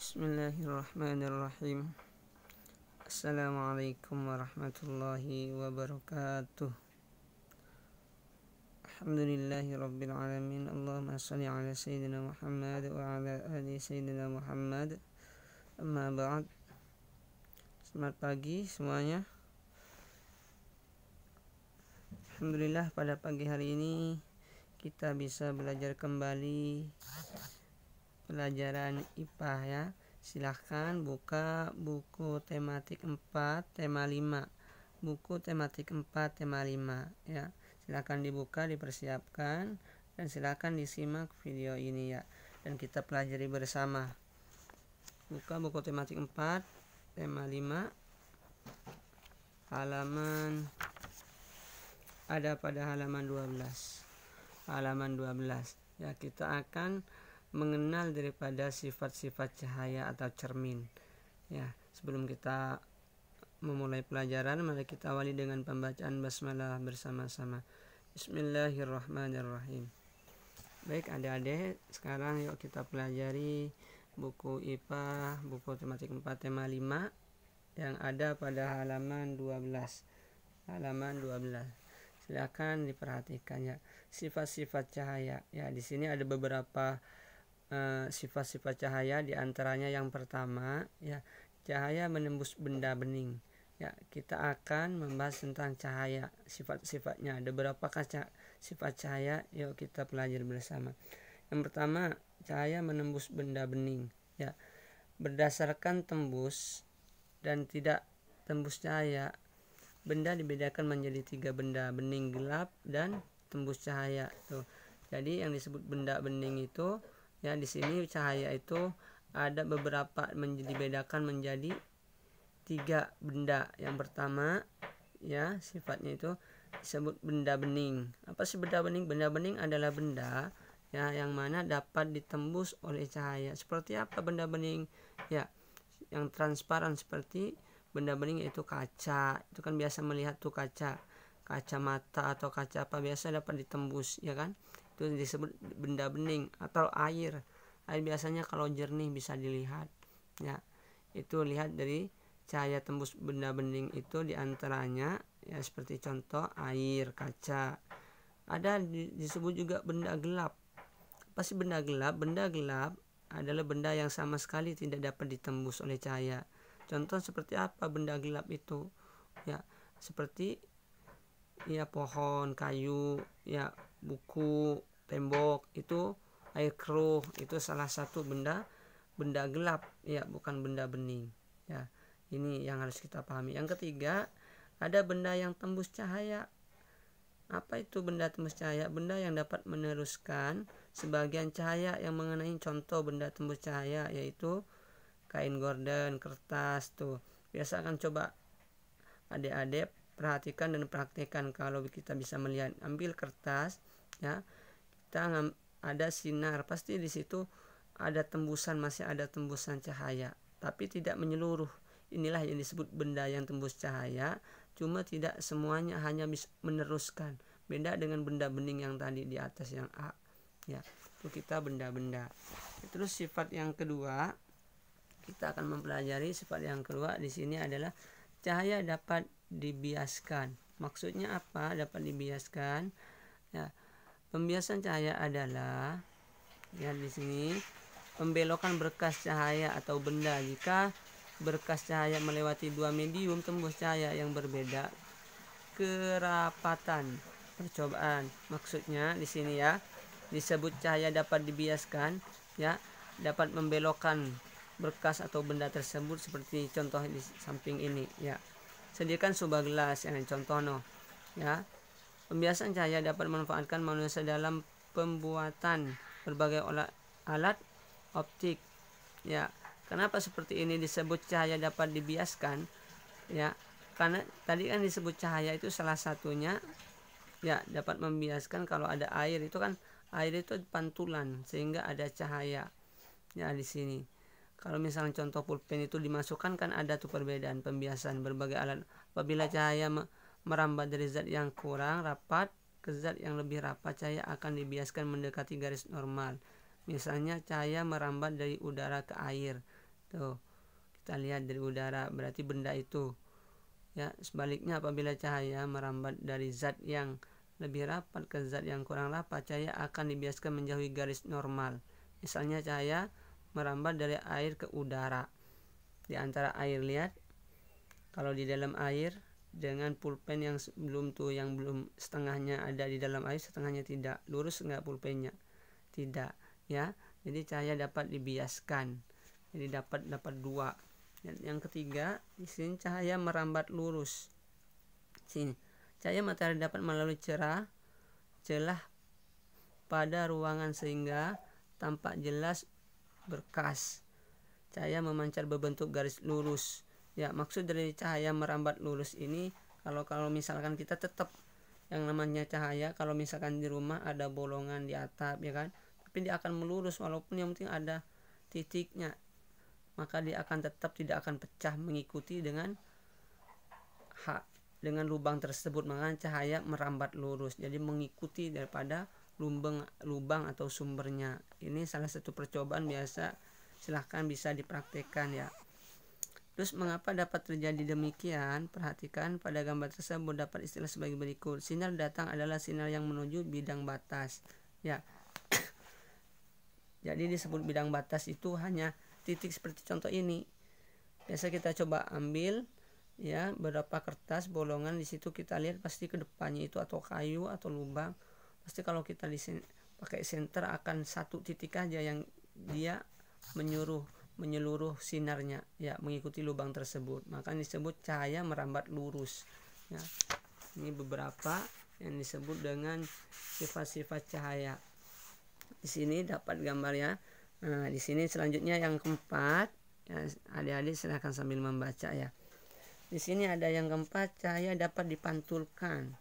Bismillahirrahmanirrahim. Assalamualaikum warahmatullahi wabarakatuh. Alhamdulillahi rabbil alamin. Allahumma shalli ala sayyidina Muhammad wa ala ali sayyidina Muhammad. Amma ba'd. Selamat pagi semuanya. Alhamdulillah, pada pagi hari ini kita bisa belajar kembali pelajaran IPA ya. Silahkan buka buku tematik 4 tema 5. Buku tematik 4 tema 5 ya. Silahkan dibuka, dipersiapkan, dan silahkan disimak video ini ya, dan kita pelajari bersama. Buka buku tematik 4 tema 5, halaman ada pada halaman 12. Halaman 12 ya, kita akan mengenal daripada sifat-sifat cahaya atau cermin ya. Sebelum kita memulai pelajaran, mari kita awali dengan pembacaan basmalah bersama-sama. Bismillahirrahmanirrahim. Baik adik-adik, sekarang yuk kita pelajari buku IPA buku tematik 4 tema 5 yang ada pada halaman 12. Halaman 12. Silakan diperhatikan ya. Sifat-sifat cahaya ya, di sini ada beberapa sifat-sifat cahaya. Di antaranya yang pertama ya, cahaya menembus benda bening ya. Kita akan membahas tentang cahaya, sifat-sifatnya. Ada berapa sifat cahaya? Yuk kita pelajari bersama. Yang pertama, cahaya menembus benda bening ya. Berdasarkan tembus dan tidak tembus cahaya, benda dibedakan menjadi 3 benda: bening, gelap, dan tembus cahaya tuh. Jadi yang disebut benda bening itu ya, di sini cahaya itu ada beberapa dibedakan menjadi 3 benda. Yang pertama ya, sifatnya itu disebut benda bening. Apa sih benda bening? Benda bening adalah benda ya yang mana dapat ditembus oleh cahaya. Seperti apa benda bening? Ya, yang transparan seperti benda bening yaitu kaca. Itu kan biasa melihat tuh kaca mata atau kaca apa, biasa dapat ditembus ya kan. Itu disebut benda bening. Atau air biasanya kalau jernih bisa dilihat ya. Itu lihat dari cahaya tembus benda bening itu diantaranya ya, seperti contoh air, kaca. Ada disebut juga benda gelap. Apa sih benda gelap? Benda gelap adalah benda yang sama sekali tidak dapat ditembus oleh cahaya. Contoh seperti apa benda gelap itu ya? Seperti ya pohon, kayu ya, buku, tembok. Itu air keruh, itu salah satu benda gelap ya, bukan benda bening ya. Ini yang harus kita pahami. Yang ketiga, ada benda yang tembus cahaya. Apa itu benda tembus cahaya? Benda yang dapat meneruskan sebagian cahaya yang mengenai. Contoh benda tembus cahaya yaitu kain gorden, kertas tuh. Biasa akan coba adik-adik perhatikan dan praktekkan. Kalau kita bisa melihat, ambil kertas ya, kita ada sinar, pasti di situ ada tembusan, masih ada tembusan cahaya, tapi tidak menyeluruh. Inilah yang disebut benda yang tembus cahaya, cuma tidak semuanya hanya bisa meneruskan. Beda dengan benda bening yang tadi di atas yang A ya. Itu kita benda-benda. Terus sifat yang kedua, kita akan mempelajari sifat yang kedua di sini adalah cahaya dapat dibiaskan. Maksudnya apa dapat dibiaskan? Ya, pembiasan cahaya adalah ya, di sini pembelokan berkas cahaya atau benda jika berkas cahaya melewati 2 medium tembus cahaya yang berbeda kerapatan percobaan. Maksudnya di sini ya, disebut cahaya dapat dibiaskan ya, dapat membelokkan berkas atau benda tersebut seperti contoh di samping ini ya. Sediakan sebuah gelas yang contoh ya. Pembiasan cahaya dapat memanfaatkan manusia dalam pembuatan berbagai alat optik ya. Kenapa seperti ini disebut cahaya dapat dibiaskan ya? Karena tadi kan disebut cahaya itu salah satunya ya, dapat membiaskan. Kalau ada air itu kan, air itu pantulan sehingga ada cahaya ya di sini. Kalau misalnya contoh pulpen itu dimasukkan kan ada tuh perbedaan pembiasan berbagai alat. Apabila cahaya merambat dari zat yang kurang rapat ke zat yang lebih rapat, cahaya akan dibiaskan mendekati garis normal. Misalnya cahaya merambat dari udara ke air Tuh, kita lihat dari udara, berarti benda itu. Ya, sebaliknya apabila cahaya merambat dari zat yang lebih rapat ke zat yang kurang rapat, cahaya akan dibiaskan menjauhi garis normal. Misalnya cahaya merambat dari air ke udara. Di antara air, lihat, kalau di dalam air dengan pulpen yang belum setengahnya ada di dalam air, setengahnya tidak. Lurus enggak pulpennya? Tidak, ya. Jadi cahaya dapat dibiaskan. Jadi dapat dua. Dan yang ketiga, di sini cahaya merambat lurus. Sini, cahaya matahari dapat melalui celah pada ruangan sehingga tampak jelas berkas. Cahaya memancar berbentuk garis lurus. Ya, maksud dari cahaya merambat lurus ini, kalau misalkan kita tetap yang namanya cahaya, kalau misalkan di rumah ada bolongan di atap, ya kan, tapi dia akan melurus walaupun yang penting ada titiknya, maka dia akan tetap tidak akan pecah mengikuti dengan lubang tersebut. Maka cahaya merambat lurus, jadi mengikuti daripada lubang atau sumbernya. Ini salah satu percobaan biasa, silahkan bisa dipraktekkan ya. Terus mengapa dapat terjadi demikian? Perhatikan pada gambar tersebut dapat istilah sebagai berikut. Sinar datang adalah sinar yang menuju bidang batas. Ya. Jadi disebut bidang batas itu hanya titik seperti contoh ini. Biasa kita coba ambil ya beberapa kertas bolongan, di situ kita lihat pasti ke depannya itu atau kayu atau lubang. Pasti kalau kita pakai senter akan satu titik aja yang dia menyeluruh sinarnya ya mengikuti lubang tersebut. Maka disebut cahaya merambat lurus. Ya. Ini beberapa yang disebut dengan sifat-sifat cahaya. Di sini dapat gambar ya. Nah, di sini selanjutnya yang keempat, ya, adik-adik silahkan sambil membaca ya. Di sini ada yang keempat, cahaya dapat dipantulkan.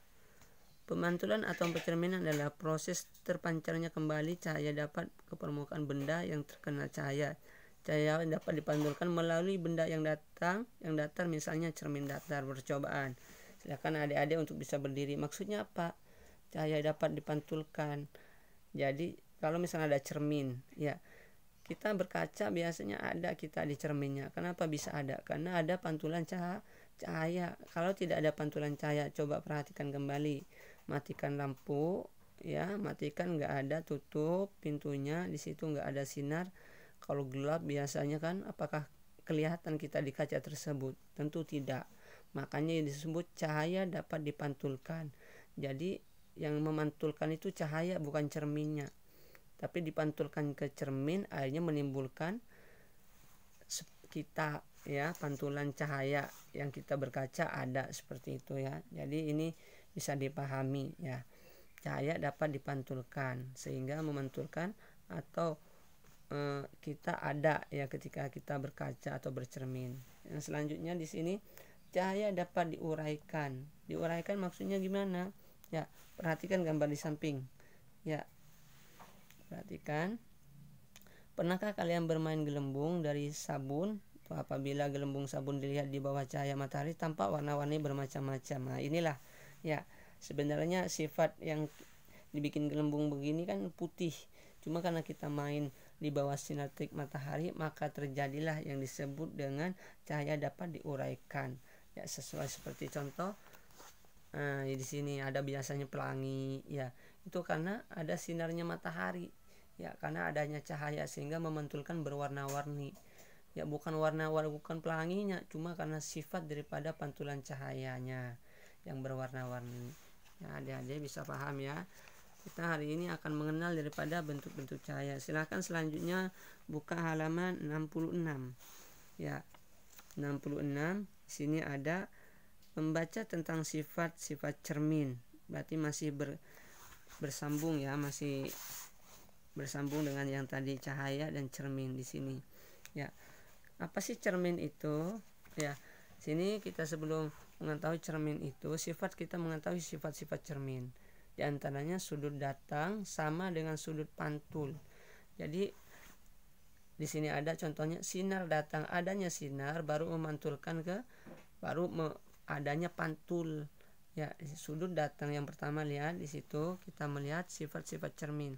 Pemantulan atau pencerminan adalah proses terpancarnya kembali cahaya dapat ke permukaan benda yang terkena cahaya. Cahaya dapat dipantulkan melalui benda yang datar, misalnya cermin datar. Percobaan. Silakan adik-adik untuk bisa berdiri. Maksudnya apa? Cahaya dapat dipantulkan. Jadi kalau misalnya ada cermin, ya kita berkaca biasanya ada kita di cerminnya. Kenapa bisa ada? Karena ada pantulan cahaya. Kalau tidak ada pantulan cahaya, coba perhatikan kembali. Matikan lampu, ya, matikan, nggak ada, tutup pintunya, di situ nggak ada sinar. Kalau gelap biasanya kan, apakah kelihatan kita di kaca tersebut? Tentu tidak. Makanya disebut cahaya dapat dipantulkan. Jadi yang memantulkan itu cahaya, bukan cerminnya. Tapi dipantulkan ke cermin, akhirnya menimbulkan kita ya pantulan cahaya yang kita berkaca ada seperti itu ya. Jadi ini bisa dipahami ya. Cahaya dapat dipantulkan sehingga memantulkan atau kita ada ya ketika kita berkaca atau bercermin. Yang selanjutnya di sini cahaya dapat diuraikan. Diuraikan maksudnya gimana? Ya, perhatikan gambar di samping. Ya. Perhatikan. Pernahkah kalian bermain gelembung dari sabun? Apabila gelembung sabun dilihat di bawah cahaya matahari tampak warna-warni bermacam-macam. Nah, inilah ya sebenarnya sifat yang dibikin gelembung begini kan putih. Cuma karena kita main di bawah sinar terik matahari, maka terjadilah yang disebut dengan cahaya dapat diuraikan. Ya, sesuai seperti contoh di sini ada biasanya pelangi ya. Itu karena ada sinarnya matahari. Ya, karena adanya cahaya sehingga memantulkan berwarna-warni. Ya, bukan pelanginya, cuma karena sifat daripada pantulan cahayanya yang berwarna-warni. Ya, adik-adik bisa paham ya. Kita hari ini akan mengenal daripada bentuk-bentuk cahaya. Silakan selanjutnya buka halaman 66. Ya, 66. Di sini ada membaca tentang sifat-sifat cermin. Berarti masih bersambung ya, masih bersambung dengan yang tadi cahaya dan cermin di sini. Ya. Apa sih cermin itu? Ya. Sini kita sebelum mengetahui cermin itu, kita mengetahui sifat-sifat cermin. Di antaranya sudut datang sama dengan sudut pantul. Jadi di sini ada contohnya sinar datang, adanya sinar baru memantulkan adanya pantul. Ya, sudut datang yang pertama lihat di situ kita melihat sifat-sifat cermin.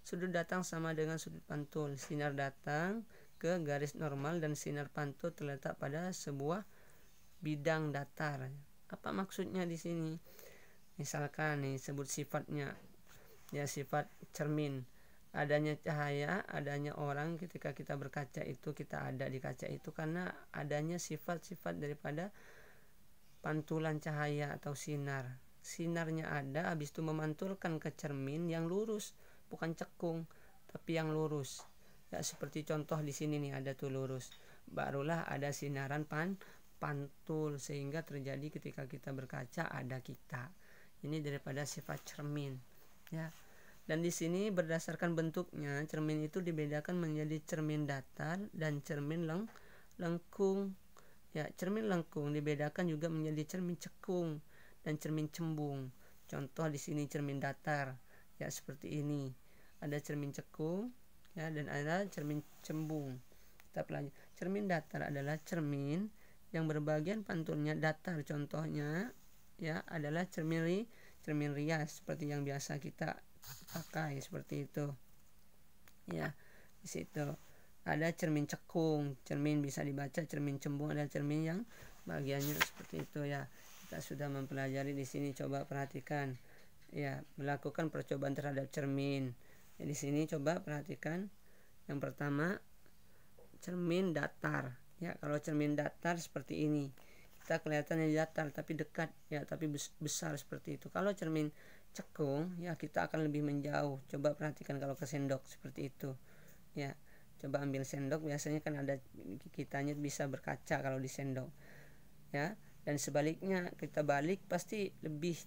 Sudut datang sama dengan sudut pantul. Sinar datang ke garis normal dan sinar pantul terletak pada sebuah bidang datar. Apa maksudnya di sini? Misalkan nih sebut sifatnya, ya sifat cermin. Adanya cahaya, adanya orang ketika kita berkaca itu, kita ada di kaca itu karena adanya sifat-sifat daripada pantulan cahaya atau sinar. Sinarnya ada, habis itu memantulkan ke cermin yang lurus, bukan cekung, tapi yang lurus. Ya seperti contoh di sini nih, ada tuh lurus. Barulah ada sinaran pantul sehingga terjadi ketika kita berkaca ada kita. Ini daripada sifat cermin, ya. Dan di sini berdasarkan bentuknya, cermin itu dibedakan menjadi cermin datar dan cermin lengkung. Ya, cermin lengkung dibedakan juga menjadi cermin cekung dan cermin cembung. Contoh di sini cermin datar, ya seperti ini. Ada cermin cekung, ya, dan ada cermin cembung. Kita pelajari. Cermin datar adalah cermin yang berbagian pantulnya datar. Contohnya, ya, adalah cermin rias seperti yang biasa kita pakai seperti itu. Ya, di situ ada cermin cekung, cermin bisa dibaca cermin cembung, ada cermin yang bagiannya seperti itu, ya. Kita sudah mempelajari di sini, coba perhatikan, ya, melakukan percobaan terhadap cermin. Ya, di sini coba perhatikan. Yang pertama, cermin datar. Ya, kalau cermin datar seperti ini, kita kelihatannya datar tapi dekat, ya, tapi besar seperti itu. Kalau cermin cekung, ya kita akan lebih menjauh. Coba perhatikan kalau ke sendok seperti itu, ya. Coba ambil sendok, biasanya kan ada kitanya bisa berkaca kalau di sendok, ya. Dan sebaliknya, kita balik pasti lebih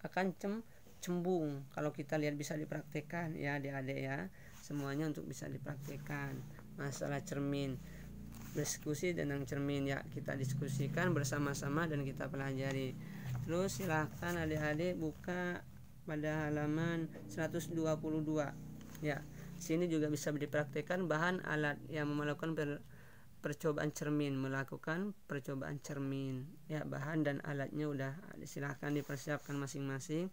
akan cembung. Kalau kita lihat bisa dipraktekkan, ya adik-adik, ya. Semuanya untuk bisa dipraktekkan masalah cermin. Diskusi tentang cermin, ya, kita diskusikan bersama-sama dan kita pelajari. Terus silahkan adik-adik buka pada halaman 122, ya. Sini juga bisa dipraktekkan bahan alat yang melakukan percobaan cermin, ya, bahan dan alatnya udah silahkan dipersiapkan masing-masing,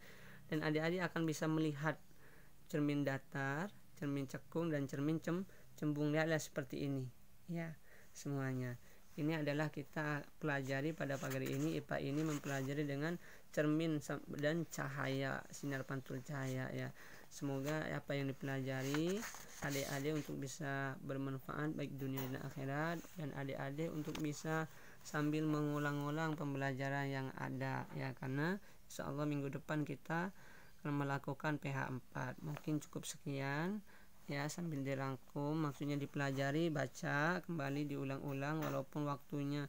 dan adik-adik akan bisa melihat cermin datar, cermin cekung, dan cermin cembung. Lihatlah seperti ini, ya, semuanya. Ini adalah kita pelajari pada pagi ini. IPA ini mempelajari dengan cermin dan cahaya, sinar pantul cahaya, ya. Semoga apa yang dipelajari adik-adik untuk bisa bermanfaat baik dunia dan akhirat, dan adik-adik untuk bisa sambil mengulang-ulang pembelajaran yang ada, ya, karena insyaallah minggu depan kita akan melakukan PH 4. Mungkin cukup sekian, ya, sambil dirangkum, maksudnya dipelajari, baca kembali, diulang-ulang walaupun waktunya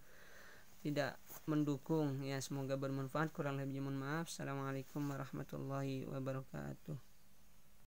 tidak mendukung, ya. Semoga bermanfaat, kurang lebihnya mohon maaf. Assalamualaikum warahmatullahi wabarakatuh.